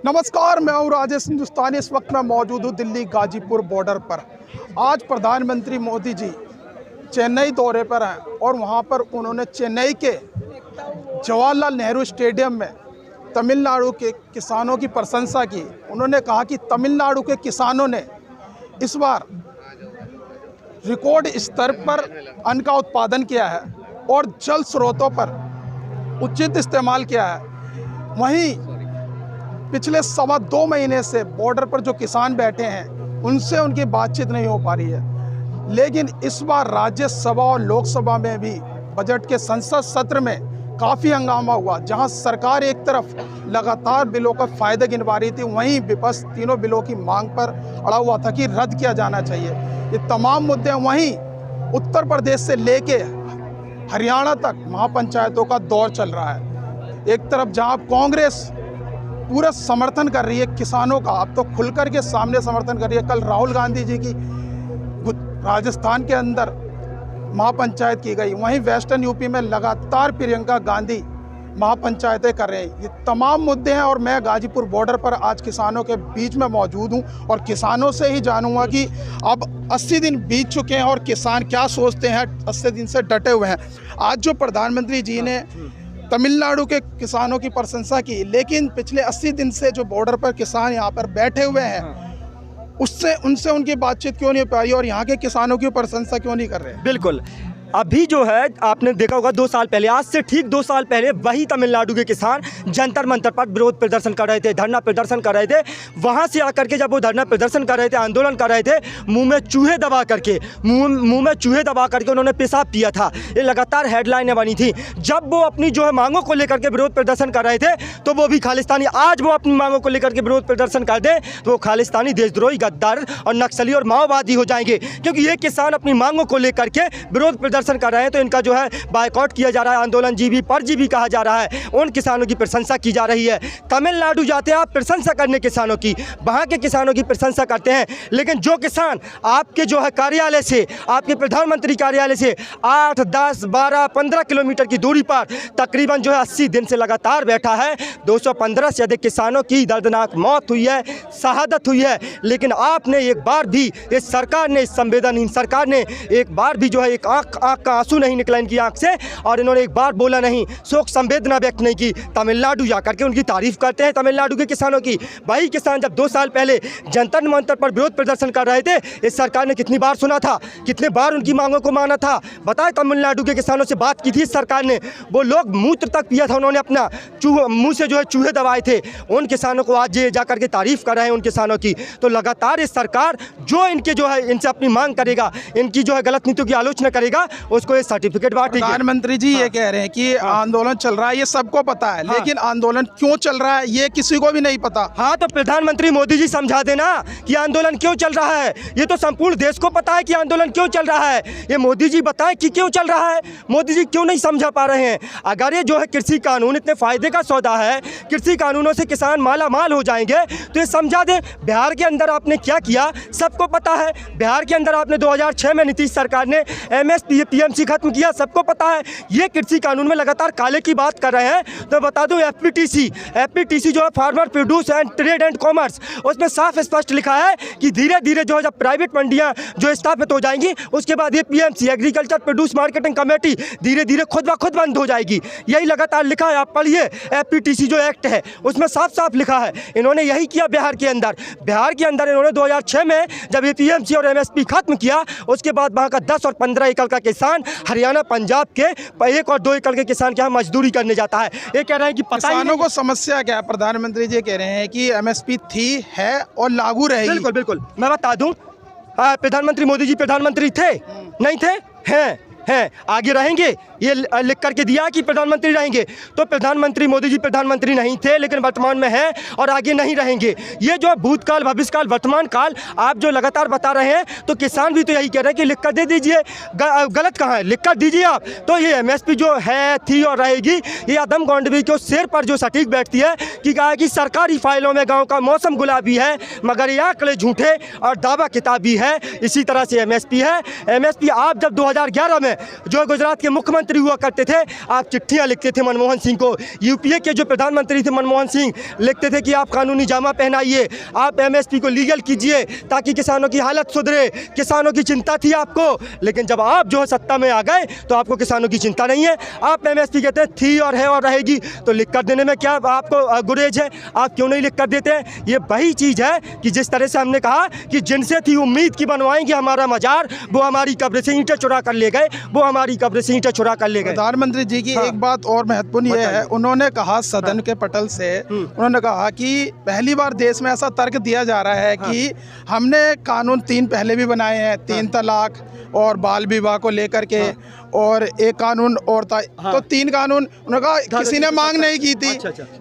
नमस्कार, मैं हूँ राजेश हिंदुस्तानी। इस वक्त मैं मौजूद हूँ दिल्ली गाजीपुर बॉर्डर पर। आज प्रधानमंत्री मोदी जी चेन्नई दौरे पर हैं और वहाँ पर उन्होंने चेन्नई के जवाहरलाल नेहरू स्टेडियम में तमिलनाडु के किसानों की प्रशंसा की। उन्होंने कहा कि तमिलनाडु के किसानों ने इस बार रिकॉर्ड स्तर पर अन्न का उत्पादन किया है और जल स्रोतों पर उचित इस्तेमाल किया है। वहीं पिछले 2.25 महीने से बॉर्डर पर जो किसान बैठे हैं उनसे उनकी बातचीत नहीं हो पा रही है, लेकिन इस बार राज्यसभा और लोकसभा में भी बजट के संसद सत्र में काफ़ी हंगामा हुआ, जहां सरकार एक तरफ लगातार बिलों का फ़ायदा गिनवा रही थी, वहीं विपक्ष तीनों बिलों की मांग पर अड़ा हुआ था कि रद्द किया जाना चाहिए। ये तमाम मुद्दे वहीं उत्तर प्रदेश से लेके हरियाणा तक महापंचायतों का दौर चल रहा है। एक तरफ जहां कांग्रेस पूरा समर्थन कर रही है किसानों का, अब तो खुलकर के सामने समर्थन कर रही है। कल राहुल गांधी जी की राजस्थान के अंदर महापंचायत की गई, वहीं वेस्टर्न यूपी में लगातार प्रियंका गांधी महापंचायतें कर रहे हैं। ये तमाम मुद्दे हैं और मैं गाजीपुर बॉर्डर पर आज किसानों के बीच में मौजूद हूं और किसानों से ही जानूंगा कि अब 80 दिन बीत चुके हैं और किसान क्या सोचते हैं। 80 दिन से डटे हुए हैं। आज जो प्रधानमंत्री जी ने तमिलनाडु के किसानों की प्रशंसा की, लेकिन पिछले 80 दिन से जो बॉर्डर पर किसान यहाँ पर बैठे हुए हैं उनसे उनकी बातचीत क्यों नहीं हो पाई और यहाँ के किसानों की प्रशंसा क्यों नहीं कर रहे? बिल्कुल, अभी जो है आपने देखा होगा 2 साल पहले, आज से ठीक 2 साल पहले वही तमिलनाडु के किसान जंतर मंतर पर विरोध प्रदर्शन कर रहे थे, धरना प्रदर्शन कर रहे थे। वहाँ से आकर के जब वो धरना प्रदर्शन कर रहे थे, आंदोलन कर रहे थे, मुंह में चूहे दबा करके उन्होंने पेशाब किया था। ये लगातार हेडलाइनें बनी थी। जब वो अपनी जो है मांगों को लेकर के विरोध प्रदर्शन कर रहे थे तो वो भी खालिस्तानी, आज वो अपनी मांगों को लेकर के विरोध प्रदर्शन कर दें तो वो खालिस्तानी, देशद्रोही, गद्दार और नक्सली और माओवादी हो जाएंगे, क्योंकि ये किसान अपनी मांगों को लेकर के विरोध प्रदर्शन कर रहे हैं। तो इनका जो है बायकॉट किया जा रहा है, आंदोलन जीवी परजीवी कहा जा रहा है। उन किसानों की प्रशंसा की जा रही है। तमिलनाडु जाते हैं आप प्रशंसा करने किसानों की, वहां के किसानों की प्रशंसा करते हैं, लेकिन जो किसान आपके जो है कार्यालय से, आपके प्रधानमंत्री कार्यालय से 8, 10, 12, 15 किलोमीटर की दूरी पर तकरीबन जो है 80 दिन से लगातार बैठा है, 215 से अधिक किसानों की दर्दनाक मौत हुई है, शहादत हुई है, लेकिन आपने एक बार भी, इस सरकार ने, इस संवेदनहीन सरकार ने एक बार भी जो है एक आंख का आंसू नहीं निकला इनकी आंख से और इन्होंने एक बार बोला नहीं, शोक संवेदना व्यक्त नहीं की। तमिलनाडु जाकर के उनकी तारीफ करते हैं तमिलनाडु के किसानों की। वही किसान जब 2 साल पहले जंतर मंतर पर विरोध प्रदर्शन कर रहे थे, इस सरकार ने कितनी बार सुना था, कितने बार उनकी मांगों को माना था? बताए, तमिलनाडु के किसानों से बात की थी सरकार ने, वो लोग मूत्र तक पिया था उन्होंने, अपना मुंह से जो है चूहे दबाए थे। उन किसानों को आज ये जाकर के तारीफ कर रहे हैं उन किसानों की। तो लगातार इस सरकार जो इनके जो है इनसे अपनी मांग करेगा, इनकी जो है गलत नीतियों की आलोचना करेगा, उसको ये सर्टिफिकेट बांटेगी। प्रधानमंत्री जी ये कह रहे हैं कि आंदोलन चल रहा है, ये सबको पता है, लेकिन आंदोलन क्यों चल रहा है ये किसी को भी नहीं पता। हाँ, तो प्रधानमंत्री मोदी जी समझा देना कि आंदोलन क्यों चल रहा है। ये तो संपूर्ण देश को पता है कि आंदोलन क्यों चल रहा है। ये मोदी जी बताएं कि क्यों चल रहा है। मोदी जी क्यों नहीं समझा पा रहे हैं? अगर ये जो है कृषि कानून इतने फायदे का सौदा है, कृषि कानूनों से किसान माला माल हो जाएंगे, तो ये समझा दें। बिहार के अंदर आपने क्या किया सबको पता है। बिहार के अंदर आपने 2006 में नीतीश सरकार ने MSP PMC खत्म किया, सबको पता है। ये कृषि कानून में लगातार काले की बात कर रहे हैं, तो बता दूं FPTC जो है farmer produce and trade and commerce, उसमें साफ स्पष्ट लिखा है कि धीरे धीरे जो है जब प्राइवेट मंडियां जो स्थापित हो जाएंगी, उसके बाद ये PMC agriculture produce marketing committee धीरे धीरे खुद ब खुद बंद हो जाएगी। यही लगातार लिखा है, आप पढ़िए। FPTC जो एक्ट है उसमें साफ साफ लिखा है। इन्होंने यही किया बिहार के अंदर इन्होंने 2006 में जब ये PMC और MSP खत्म किया, उसके बाद वहाँ का 10 और 15 एकड़ का किसान हरियाणा पंजाब के 1 और 2 एकड़ के किसान के यहाँ मजदूरी करने जाता है। ये कह रहे हैं कि किसानों को समस्या क्या है? प्रधानमंत्री जी कह रहे हैं कि MSP थी, है और लागू रहेगी। बिल्कुल बिल्कुल, मैं बता दूं, प्रधानमंत्री मोदी जी प्रधानमंत्री थे, नहीं थे, हैं, आगे रहेंगे। ये लिख करके दिया कि प्रधानमंत्री रहेंगे, तो प्रधानमंत्री मोदी जी प्रधानमंत्री नहीं थे, लेकिन वर्तमान में हैं और आगे नहीं रहेंगे। ये जो भूतकाल, भविष्यकाल, वर्तमान काल आप जो लगातार बता रहे हैं, तो किसान भी तो यही कह रहे हैं कि लिख कर दे दीजिए। गलत कहाँ है, लिख कर दीजिए आप। तो ये MSP जो है, थी और रहेगी, ये आदम गौंडवी के सिर पर जो सटीक बैठती है कि कहा कि सरकारी फाइलों में गाँव का मौसम गुलाबी है, मगर ये आंकड़े झूठे और दावा किताबी है। इसी तरह से MSP है। MSP आप जब 2011 में हैं, जो गुजरात के मुख्यमंत्री हुआ करते थे, आप चिट्ठियाँ लिखते थे मनमोहन सिंह को। यूपीए के जो प्रधानमंत्री थे मनमोहन सिंह लिखते थे कि आप कानूनी जामा पहनाइए, आप एमएसपी को लीगल कीजिए ताकि किसानों की हालत सुधरे। किसानों की चिंता थी आपको, लेकिन जब आप जो है सत्ता में आ गए तो आपको किसानों की चिंता नहीं है। आप एमएसपी कहते हैं थी और है और रहेगी, तो लिख कर देने में क्या आपको गुरेज है? आप क्यों नहीं लिख कर देते हैं? ये वही चीज़ है कि जिस तरह से हमने कहा कि जिनसे थी उम्मीद की बनवाएंगे हमारा मजार, वो हमारी कब्र से ईंटें चुरा कर ले गए, वो हमारी कब्र से ईंटें चुरा कर ले गए। प्रधानमंत्री जी की एक बात और महत्वपूर्ण ये है, उन्होंने कहा सदन के पटल से, उन्होंने कहा कि पहली बार देश में ऐसा तर्क दिया जा रहा है कि हमने कानून 3 पहले भी बनाए हैं, 3 तलाक और बाल विवाह को लेकर के, और एक कानून और था, तो 3 कानून उन्होंने कहा किसी ने मांग नहीं की थी,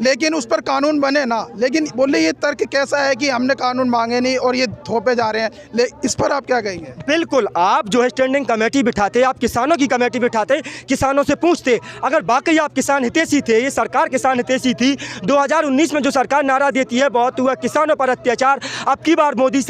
लेकिन उस पर कानून बने ना। लेकिन बोले ये तर्क कैसा है कि हमने कानून मांगे नहीं और ये थोपे जा रहे हैं, इस पर आप क्या कहेंगे? बिल्कुल, आप जो है स्टैंडिंग कमेटी बिठाते, आप किसानों की कमेटी बिठाते, किसानों से पूछते, अगर वाकई आप किसान हितैषी थे, ये सरकार किसान हितैषी थी। 2019 में जो सरकार नारा देती है बहुत हुआ किसानों पर अत्याचार, अब की बार मोदी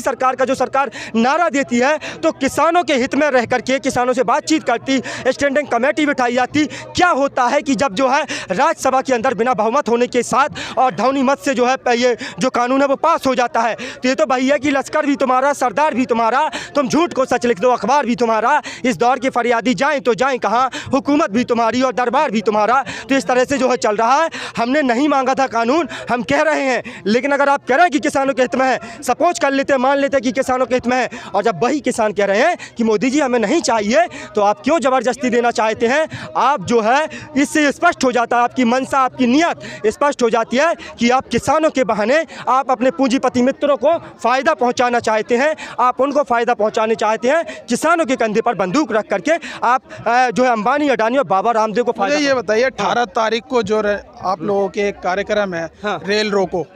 सरकार का जो सरकार नारा देती है, तो किसानों के हित में रह करके किसानों से बातचीत करती, स्टैंडिंग कमेटी बिठाई जाती। क्या होता है कि जब जो है राज्यसभा के अंदर बिना बहुमत होने के साथ और ढौनी मत से जो है ये जो कानून है वो पास हो जाता है, तो ये तो भैया कि लश्कर भी तुम्हारा, सरदार भी तुम्हारा, तुम झूठ को सच लिख दो, अखबार भी तुम्हारा, इस दौर के फरियादी जाएं तो जाएं कहाँ, हुकूमत भी तुम्हारी और दरबार भी तुम्हारा। तो इस तरह से जो है चल रहा है। हमने नहीं मांगा था कानून, हम कह रहे हैं, लेकिन अगर आप कह रहे हैं कि किसानों के हित में है, सपोज कर लेते, मान लेते कि किसानों के हित में है, और जब वही किसान कह रहे हैं कि मोदी जी हमें नहीं चाहिए, तो आप क्यों ज़बरदस्ती देना चाहते हैं? आप जो है इससे स्पष्ट हो जाता है, आपकी मंशा, आपकी नीयत स्पष्ट हो जाती है कि आप किसानों के बहाने आप अपने पूंजीपति मित्रों को फ़ायदा पहुंचाना चाहते हैं, आप उनको फ़ायदा पहुंचाने चाहते हैं। किसानों के कंधे पर बंदूक रख करके आप जो है अंबानी, अडानी और बाबा रामदेव को फायदा। ये बताइए 18 तारीख को जो आप लोगों के एक कार्यक्रम है, रेल रोको,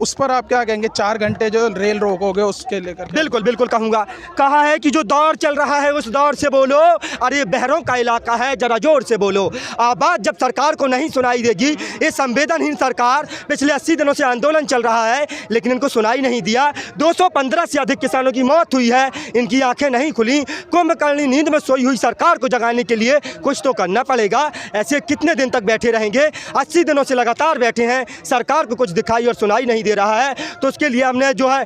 उस पर आप क्या कहेंगे? 4 घंटे जो रेल रोकोगे उसके लेकर? बिल्कुल कहूँगा। कहा है कि जो दौर चल रहा है उस दौर से बोलो, अरे बहरों का इलाका है जरा जोर से बोलो। आवाज़ जब सरकार को नहीं सुनाई देगी, ये संवेदनहीन सरकार, पिछले 80 दिनों से आंदोलन चल रहा है लेकिन इनको सुनाई नहीं दिया। 215 से अधिक किसानों की मौत हुई है, इनकी आंखें नहीं खुली। कुंभकर्णी नींद में सोई हुई सरकार को जगाने के लिए कुछ तो करना पड़ेगा। ऐसे कितने दिन तक बैठे रहेंगे? 80 दिनों से लगातार बैठे हैं, सरकार को कुछ दिखाई और सुनाई नहीं दे रहा है। तो उसके लिए हमने जो है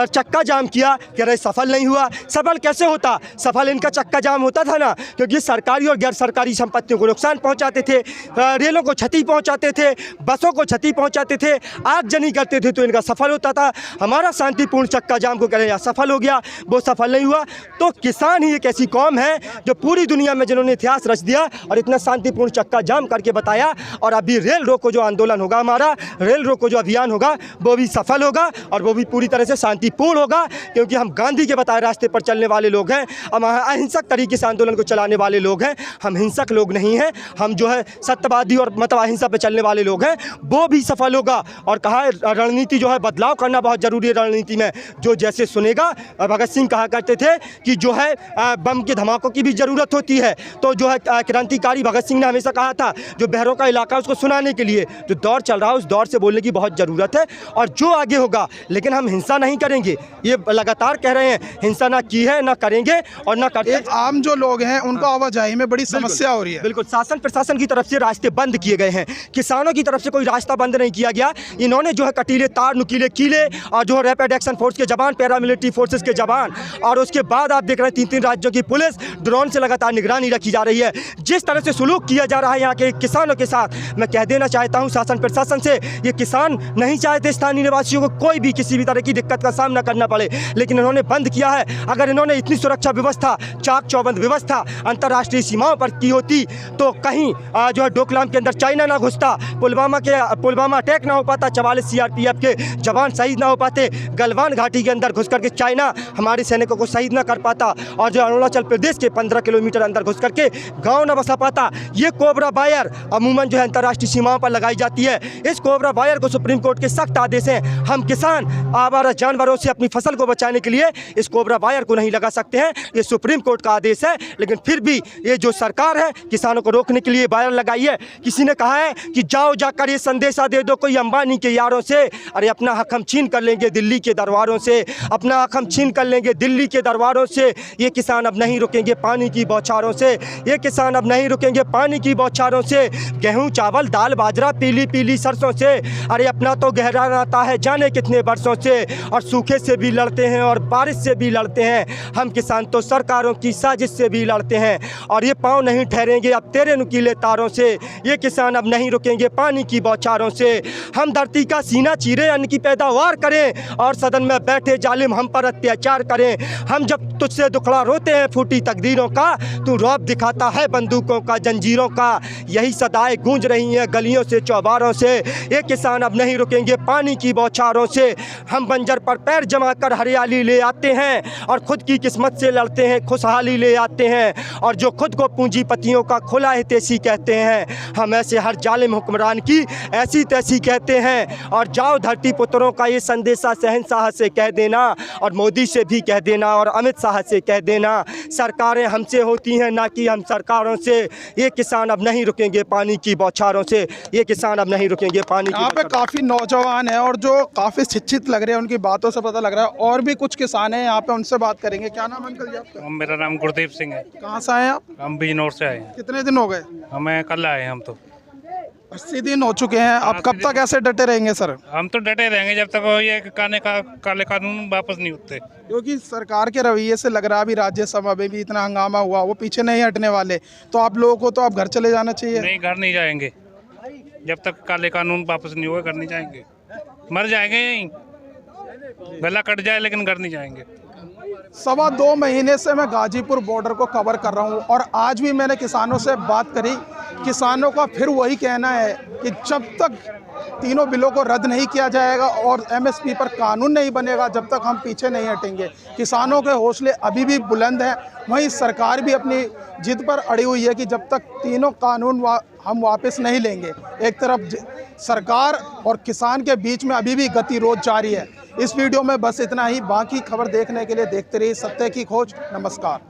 चक्का जाम किया, कह रहे सफल नहीं हुआ। सफल कैसे होता? सफल इनका चक्का जाम होता था ना, क्योंकि सरकारी और गैर सरकारी संपत्तियों को नुकसान पहुंचाते थे, रेलों को क्षति पहुंचाते थे, बसों को क्षति पहुंचाते थे, आगजनी करते थे, तो इनका सफल होता था। हमारा शांतिपूर्ण चक्का जाम को करें सफल हो गया, वो सफल नहीं हुआ। तो किसान ही एक ऐसी कौम है जो पूरी दुनिया में जिन्होंने इतिहास रच दिया और इतना शांतिपूर्ण चक्का जाम करके बताया। और अभी रेल रोको जो आंदोलन होगा, हमारा रेल रोको जो अभियान होगा, वो भी सफल होगा और वो भी पूरी तरह से शांतिपूर्ण होगा, क्योंकि हम गांधी के बताए रास्ते पर चलने वाले लोग हैं, हम अहिंसक तरीके से आंदोलन को चलाने वाले लोग हैं, हम हिंसक लोग नहीं हैं। हम जो है सत्यवादी और मतलब अहिंसा पे चलने वाले लोग हैं, वो भी सफल होगा। और कहा रणनीति जो है बदलाव करना बहुत ज़रूरी है। रणनीति में जो जैसे सुनेगा, भगत सिंह कहा करते थे कि जो है बम के धमाकों की भी ज़रूरत होती है, तो जो है क्रांतिकारी भगत सिंह ने हमेशा कहा था जो बहरों का इलाका उसको सुनाने के लिए जो दौर चल रहा है उस दौर से बोलने की बहुत ज़रूरत है। और जो आगे होगा, लेकिन हम हिंसा नहीं करेंगे, ये लगातार कह रहे हैं, हिंसा ना की है ना करेंगे और ना करते। आम जो लोग हैं उनको आवाजाही में बड़ी समस्या हो रही है। बिल्कुल, शासन प्रशासन की तरफ से रास्ते बंद किए गए हैं, किसानों की तरफ से कोई रास्ता बंद नहीं किया गया। इन्होंने जो है कटीले तार, नुकीले कीले और जो है रैपिड एक्शन फोर्स के जवान, पैरामिलिट्री फोर्सेस के जवान, और उसके बाद आप देख रहे हैं 3-3 राज्यों की पुलिस ड्रोन से लगातार निगरानी रखी जा रही है। जिस तरह से सुलूक किया जा रहा है यहाँ के किसानों के साथ, मैं कह देना चाहता हूँ शासन प्रशासन से, ये किसान नहीं चाहते स्थानीय निवासियों को कोई भी किसी भी तरह की दिक्कत का सामना करना पड़े, लेकिन इन्होंने बंद किया है। अगर इन्होंने इतनी सुरक्षा व्यवस्था, चाक चौबंद व्यवस्था अंतर्राष्ट्रीय सीमाओं पर की होती तो कहीं जो है डोकलाम के अंदर चाइना ना घुसता, पुलवामा अटैक ना हो पाता, 44 सीआरपीएफ के जवान शहीद ना हो पाते, गलवान घाटी के अंदर घुस करके चाइना हमारे सैनिकों को शहीद ना कर पाता, और जो अरुणाचल प्रदेश के 15 किलोमीटर अंदर घुस करके गाँव ना बसा पाता। ये कोबरा बायर अमूमन जो है अंतर्राष्ट्रीय सीमाओं पर लगाई जाती है। इस कोबरा वायर को सुप्रीम कोर्ट के सख्त आदेश हैं। हम किसान आवारा जानवरों से अपनी फसल को बचाने के लिए इस कोबरा वायर को नहीं लगा सकते हैं। ये सुप्रीम कोर्ट का आदेश है, लेकिन फिर भी ये जो सरकार है किसानों को रोकने के लिए वायर लगाई है। किसी ने कहा है कि जाओ जाकर ये संदेशा दे दो कोई अंबानी के यारों से, अरे अपना हक हम छीन कर लेंगे दिल्ली के दरबारों से, अपना हक हम छीन कर लेंगे दिल्ली के दरबारों से। ये किसान अब नहीं रुकेंगे पानी की बौछारों से, ये किसान अब नहीं रुकेंगे पानी की बौछारों से। गेहूं चावल दाल बाजरा पीली पीली सरसों से, अरे अपना तो गहरा नाता है जाने कितने बरसों से, और सूखे से भी लड़ते हैं और बारिश से भी लड़ते हैं। हम किसान तो सरकारों की साजिश से भी लड़ते हैं, और ये पाँव नहीं ठहरेंगे अब तेरे नुकीले तारों से। ये किसान अब नहीं रुकेंगे पानी की बौछारों से। हम धरती का सीना चीरे अन्न की पैदावार करें, और सदन में बैठे जालिम हम पर अत्याचार करें। हम जब तुझसे दुखड़ा रोते हैं फूटी तकदीरों का, तू रौब दिखाता है बंदूकों का जंजीरों का। यही सदाएं गूंज रही हैं गलियों से चौबारों से। ये किसान अब नहीं रुकेंगे पानी की बौछारों से। हम बंजर पर पैर जमा कर हरियाली ले आते हैं, और खुद की किस्मत से लड़ते हैं खुशहाली ले आते हैं। और जो खुद को पूंजीपतियों का खुला हितैषी कहते हैं, हम ऐसे हर जालिम हुक्मरान की ऐसी तैसी कहते हैं। और जाओ धरती पुत्रों का ये संदेशा शहंशाह से कह देना, और मोदी से भी कह देना, और अमित शाह से कह देना, सरकारें हमसे होती हैं ना कि हम सरकारों से। ये किसान अब नहीं रुकेंगे पानी की बौछारों से। ये किसान अब नहीं रुकेंगे पानी की। यहाँ पे काफ़ी नौजवान हैं और जो काफ़ी शिक्षित लग रहे हैं, उनकी बातों से पता लग रहा है। और भी कुछ किसान हैं यहाँ पे, उनसे बात करेंगे। क्या नाम अंकल जी आपका? मेरा नाम गुरदीप सिंह है। कहाँ से आए हैं आप? हम बिजनौर से आए हैं। कितने दिन हो गए? हमें कल आए हैं हम तो। 80 दिन हो चुके हैं। अब कब तक ऐसे डटे रहेंगे सर? हम तो डटे रहेंगे जब तक ये काले कानून वापस नहीं उठते। क्योंकि सरकार के रवैये से लग रहा है अभी राज्यसभा में भी इतना हंगामा हुआ, वो पीछे नहीं हटने वाले। तो आप लोगों को तो आप घर चले जाना चाहिए। नहीं, घर नहीं जाएंगे जब तक काले कानून वापस नहीं हुए। घर नहीं जाएंगे, मर जाएंगे यहीं, गला कट जाए लेकिन घर नहीं जाएंगे। 2.25 महीने से मैं गाजीपुर बॉर्डर को कवर कर रहा हूं, और आज भी मैंने किसानों से बात करी। किसानों का फिर वही कहना है कि जब तक तीनों बिलों को रद्द नहीं किया जाएगा और एमएसपी पर कानून नहीं बनेगा, जब तक हम पीछे नहीं हटेंगे। किसानों के हौसले अभी भी बुलंद हैं। वहीं सरकार भी अपनी जिद पर अड़ी हुई है कि जब तक तीनों कानून हम वापस नहीं लेंगे। एक तरफ सरकार और किसान के बीच में अभी भी गतिरोध जारी है। इस वीडियो में बस इतना ही। बाकी खबर देखने के लिए देखते रहिए सत्य की खोज। नमस्कार।